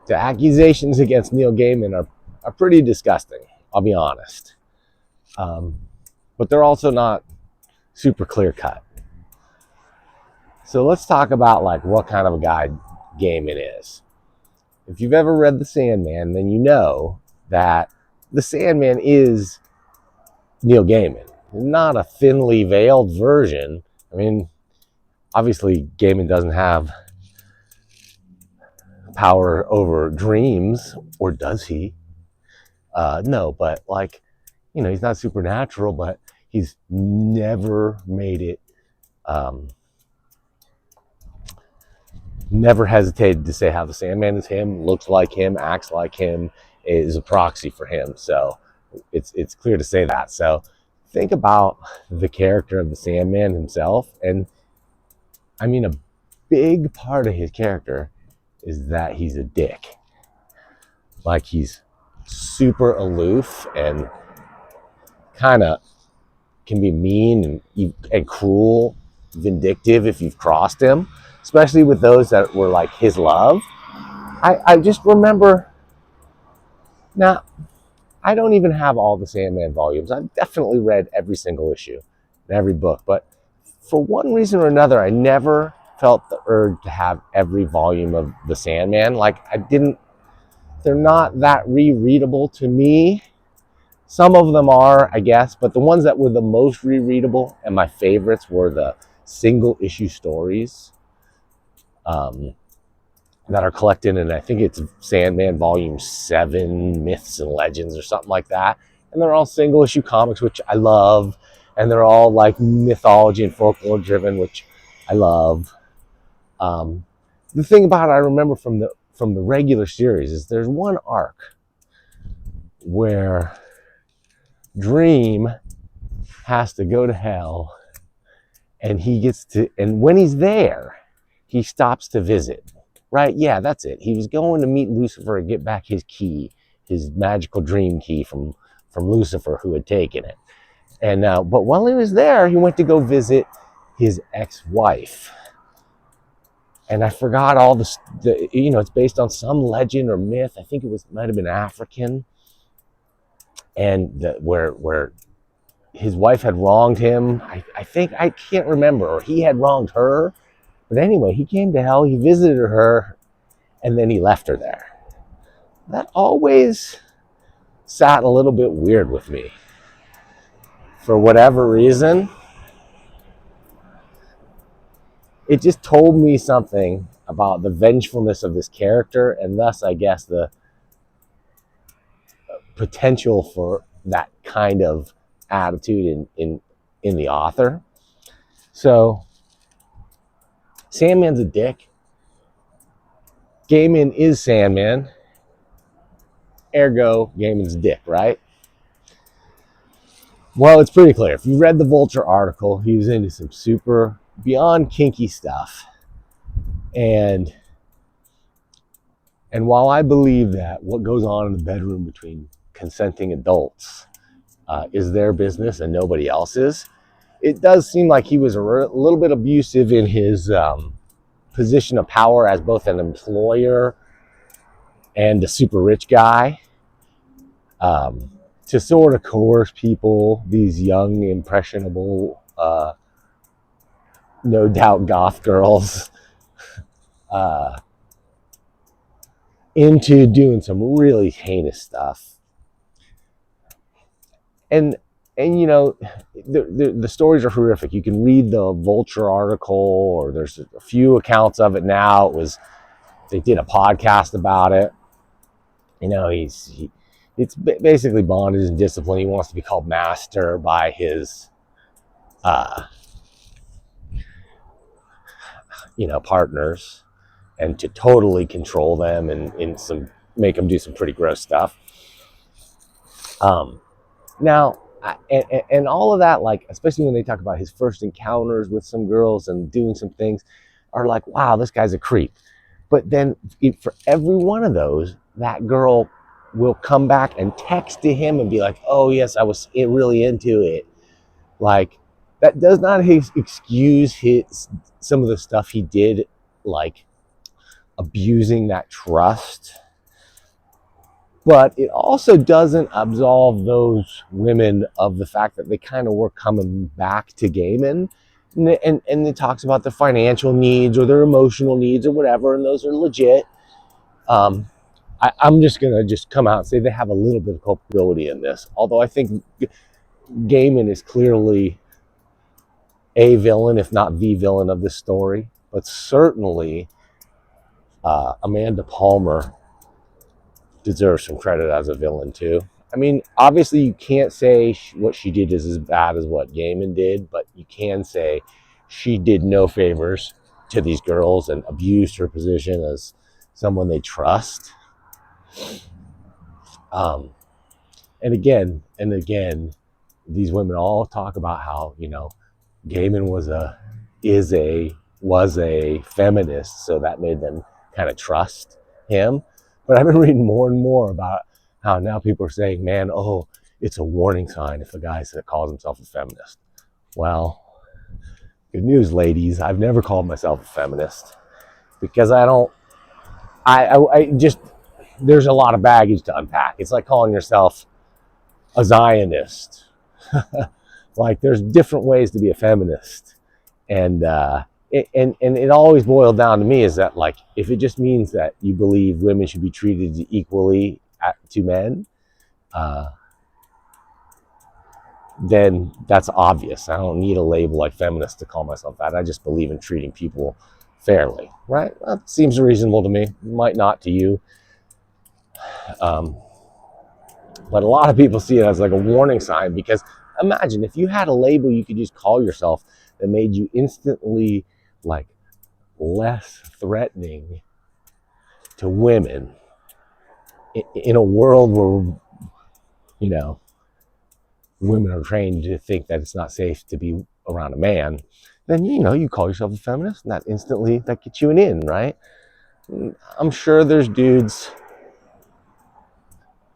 The accusations against Neil Gaiman are pretty disgusting, I'll be honest. But they're also not super clear cut. So let's talk about like what kind of a guy Gaiman is. If you've ever read The Sandman, then you know that The Sandman is Neil Gaiman, not a thinly veiled version. I mean, obviously Gaiman doesn't have power over dreams, or does he? No, but like, he's not supernatural, but he's never made it, never hesitated to say how the Sandman is him, looks like him, acts like him, is a proxy for him. So it's clear to say that. So think about the character of the Sandman himself, and I mean, a big part of his character is that he's a dick. Like, he's super aloof and kind of can be mean and cruel, vindictive if you've crossed him, especially with those that were like his love. I just remember, now, I don't even have all the Sandman volumes. I've definitely read every single issue and every book, but for one reason or another, I never felt the urge to have every volume of the Sandman. Like, they're not that rereadable to me. Some of them are, I guess, but the ones that were the most rereadable and my favorites were the single issue stories that are collected in, I think it's Sandman Volume 7, Myths and Legends or something like that. And they're all single issue comics, which I love. And they're all like mythology and folklore driven, which I love. The thing about it I remember from the regular series is there's one arc where Dream has to go to hell, and and when he's there, he stops to visit. Right? Yeah, that's it. He was going to meet Lucifer and get back his key, his magical dream key from Lucifer, who had taken it. And but while he was there, he went to go visit his ex-wife. And I forgot all the it's based on some legend or myth. I think might have been African, and where his wife had wronged him. I think, I can't remember, or he had wronged her. But anyway, he came to hell, he visited her, and then he left her there. That always sat a little bit weird with me. For whatever reason, it just told me something about the vengefulness of this character, and thus, I guess, the potential for that kind of attitude in the author. So, Sandman's a dick. Gaiman is Sandman. Ergo, Gaiman's a dick, right? Well, it's pretty clear. If you read the Vulture article, he was into some super beyond kinky stuff. And while I believe that what goes on in the bedroom between consenting adults is their business and nobody else's, it does seem like he was a little bit abusive in his position of power as both an employer and a super rich guy, to sort of coerce people, these young, impressionable, no doubt goth girls, into doing some really heinous stuff. And the stories are horrific. You can read the Vulture article, or there's a few accounts of it now. They did a podcast about it. It's basically bondage and discipline. He wants to be called master by his partners, and to totally control them and make them do some pretty gross stuff. Now, and all of that, like, especially when they talk about his first encounters with some girls and doing some things, are like, wow, this guy's a creep. But then for every one of those, that girl will come back and text to him and be like, oh yes, I was really into it. Like, that does not excuse some of the stuff he did, like abusing that trust But it also doesn't absolve those women of the fact that they kind of were coming back to Gaiman. And it talks about their financial needs or their emotional needs or whatever, and those are legit. Um, I'm just going to just come out and say they have a little bit of culpability in this. Although I think Gaiman is clearly a villain, if not the villain of this story. But certainly Amanda Palmer deserves some credit as a villain too. I mean, obviously you can't say what she did is as bad as what Gaiman did, but you can say she did no favors to these girls and abused her position as someone they trust. Um, and again, these women all talk about how, Gaiman was a feminist, so that made them kind of trust him. But I've been reading more and more about how now people are saying, man, oh, it's a warning sign if a guy that calls himself a feminist. Well, good news, ladies. I've never called myself a feminist because I don't. I just there's a lot of baggage to unpack. It's like calling yourself a Zionist. Like there's different ways to be a feminist, and it always boiled down to me is that, like, if it just means that you believe women should be treated equally to men, uh, then that's obvious. I don't need a label like feminist to call myself that. I just believe in treating people fairly, right? That seems reasonable to me. Might not to you. Um, but a lot of people see it as like a warning sign, because imagine if you had a label you could just call yourself that made you instantly like less threatening to women in a world where, you know, women are trained to think that it's not safe to be around a man. Then, you call yourself a feminist, and that gets you an in, right? I'm sure there's dudes.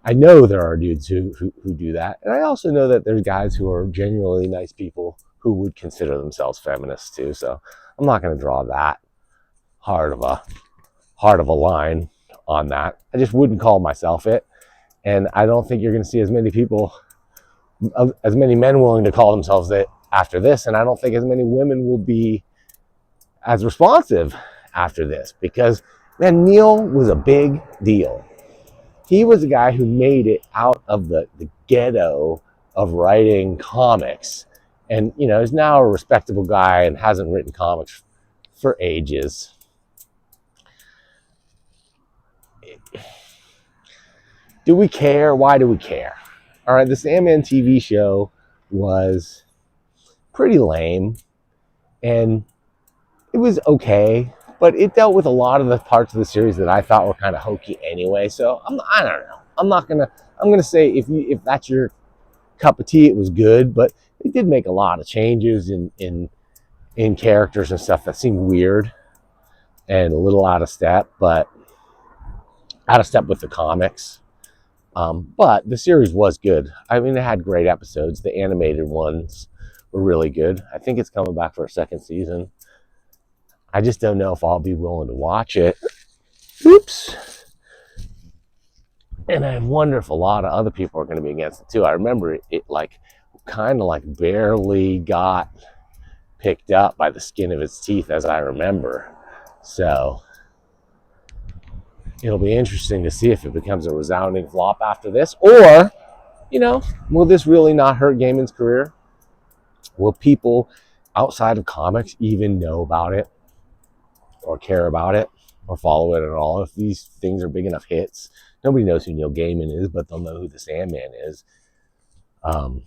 I know there are dudes who do that. And I also know that there's guys who are genuinely nice people who would consider themselves feminists too. So I'm not going to draw that hard of a line on that. I just wouldn't call myself it. And I don't think you're going to see as many men willing to call themselves it after this. And I don't think as many women will be as responsive after this, because, man, Neil was a big deal. He was a guy who made it out of the ghetto of writing comics, and is now a respectable guy and hasn't written comics for ages. Do we care? Why do we care? All right, the Sandman TV show was pretty lame, and it was okay, but it dealt with a lot of the parts of the series that I thought were kind of hokey anyway. So I don't know. I'm gonna say if that's your cup of tea, it was good, but they did make a lot of changes in characters and stuff that seemed weird and a little out of step, but out of step with the comics. But the series was good. I mean, it had great episodes. The animated ones were really good. I think it's coming back for a second season. I just don't know if I'll be willing to watch it. Oops. And I wonder if a lot of other people are going to be against it too. I remember it like kind of like barely got picked up by the skin of its teeth, as I remember. So it'll be interesting to see if it becomes a resounding flop after this, or, will this really not hurt Gaiman's career? Will people outside of comics even know about it or care about it or follow it at all? If these things are big enough hits, nobody knows who Neil Gaiman is, but they'll know who the Sandman is. And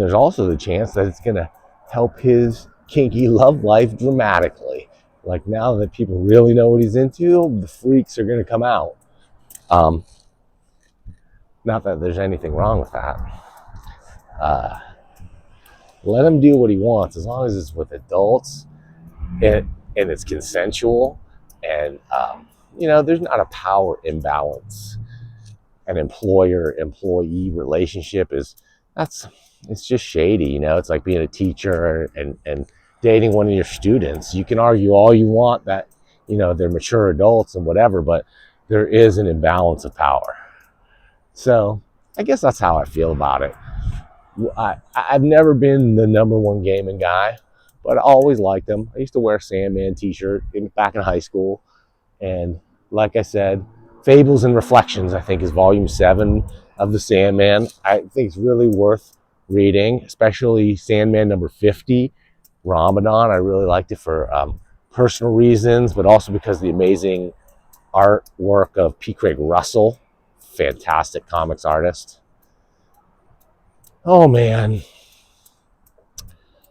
there's also the chance that it's going to help his kinky love life dramatically. Like, now that people really know what he's into, the freaks are going to come out. Not that there's anything wrong with that. Let him do what he wants, as long as it's with adults and it's consensual, and there's not a power imbalance. An employer-employee relationship it's just shady. It's like being a teacher and dating one of your students. You can argue all you want that they're mature adults and whatever, but there is an imbalance of power. So I guess that's how I feel about it. I've never been the number one Gaiman guy, but I always liked him. I used to wear a Sandman t-shirt back in high school. And like I said, Fables and Reflections, I think, is volume 7 of The Sandman. I think it's really worth reading, especially Sandman number 50, Ramadan. I really liked it for personal reasons, but also because of the amazing artwork of P. Craig Russell, fantastic comics artist. Oh man,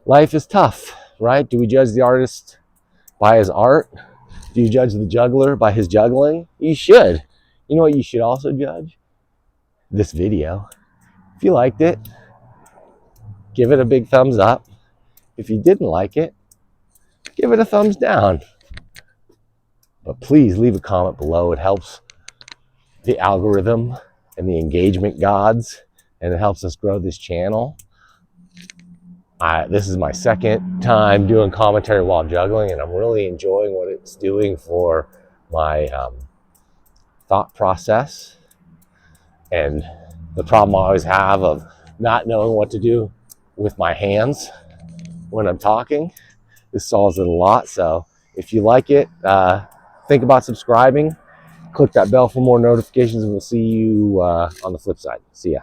life is tough, right? Do we judge the artist by his art? Do you judge the juggler by his juggling? You should. You know what you should also judge? This video. If you liked it, give it a big thumbs up. If you didn't like it, give it a thumbs down. But please leave a comment below. It helps the algorithm and the engagement gods, and it helps us grow this channel. This is my second time doing commentary while juggling, and I'm really enjoying what it's doing for my thought process. And the problem I always have of not knowing what to do with my hands when I'm talking, this solves it a lot. So if you like it, think about subscribing. Click that bell for more notifications, and we'll see you on the flip side. See ya.